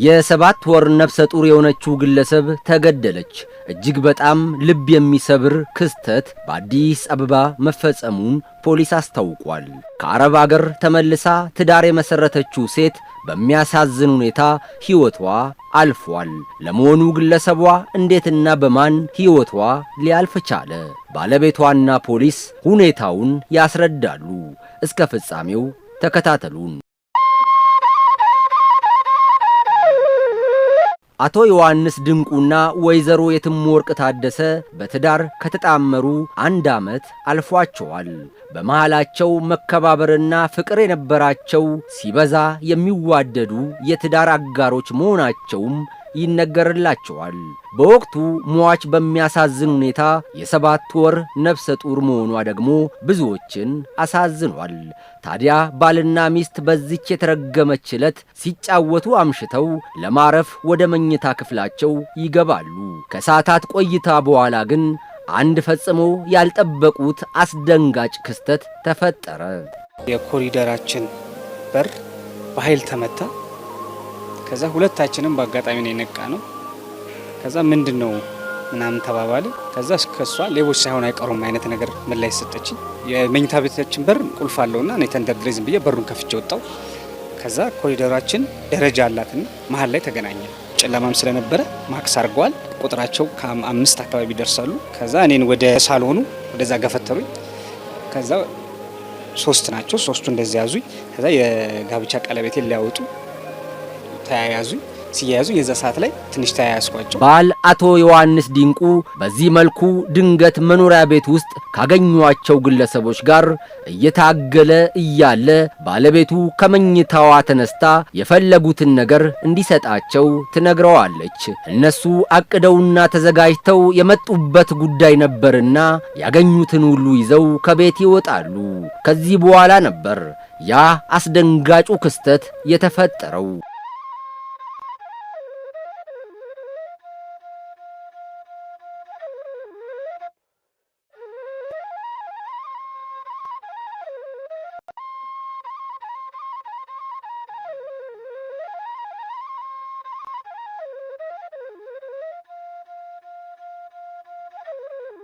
የ7 ወር ነፍሰ ጡር የሆነችው ግለሰብ ተገደለች። እጅግ በጣም ልብ የሚሰብር ክስተት በአዲስ አበባ መፈጸሙን ፖሊስ አስታውቋል። ከአረብ አገር ተመልሳ ትዳር የመሰረተችው ሴት በሚያሳዝን ሁኔታ ሕይወቷ አልፏል። ለመሆኑ ግለሰቧ እንዴትና በማን ሕይወቷ ሊያልፍ ቻለ? ባለቤቷና ፖሊስ ሁኔታውን ያስረዳሉ። እስከ ፍጻሜው ተከታተሉን። አቶ ዮሐንስ ድንቁና ወይዘሮ የትምወርቅ ታደሰ በትዳር ከተጣመሩ 1 ዓመት አልፏቸዋል። በመሃላቸው መከባበርና ፍቅር የነበራቸው ሲበዛ የሚዋደዱ የትዳር አጋሮች መሆናቸውም ይነገርላቸዋል። በወቅቱ ሟች በሚያሳዝን ሁኔታ የ7 ወር ነፍሰ ጡር መሆኗ ደግሞ ብዙዎችን አሳዝኗል። ታዲያ ባልና ሚስት በዚች የተረገመች ዕለት ሲጫወቱ አምሽተው ለማረፍ ወደ መኝታ ክፍላቸው ይገባሉ። ከሰዓታት ቆይታ በኋላ ግን አንድ ፈጽሞ ያልጠበቁት አስደንጋጭ ክስተት ተፈጠረ። የኮሪደራችን በር በኃይል ተመታ። ከዛ ሁለታችንም በአጋጣሚ ነው የነቃ ነው። ከዛ ምንድነው ምናምን ተባባለ። ከዛ እስከሷ ሌቦች ሳይሆን አይቀሩም አይነት ነገር ምን ላይ ሰጠችኝ። የመኝታ ቤታችን በር ቁልፍ አለውና እኔ ተንደርድሬ ዝም ብዬ በሩን ከፍቼ ወጣው። ከዛ ኮሪደራችን ደረጃ አላትና መሀል ላይ ተገናኘ። ጨለማም ስለነበረ ማክስ አርገዋል። ቁጥራቸው ከ5 አካባቢ ይደርሳሉ። ከዛ እኔን ወደ ሳሎኑ ወደዛ ገፈተሩኝ። ከዛ 3 ናቸው። 3ቱ እንደዚህ ያዙኝ። ከዛ የጋብቻ ቀለበቴን ሊያወጡ ተያያዙኝ። ሲያያዙኝ የዛ ሰዓት ላይ ትንሽ ተያያዝኳቸው። ባል አቶ ዮሐንስ ድንቁ በዚህ መልኩ ድንገት መኖሪያ ቤት ውስጥ ካገኟቸው ግለሰቦች ጋር እየታገለ እያለ ባለቤቱ ከመኝታዋ ተነስታ የፈለጉትን ነገር እንዲሰጣቸው ትነግረዋለች። እነሱ አቅደውና ተዘጋጅተው የመጡበት ጉዳይ ነበርና ያገኙትን ሁሉ ይዘው ከቤት ይወጣሉ። ከዚህ በኋላ ነበር ያ አስደንጋጩ ክስተት የተፈጠረው።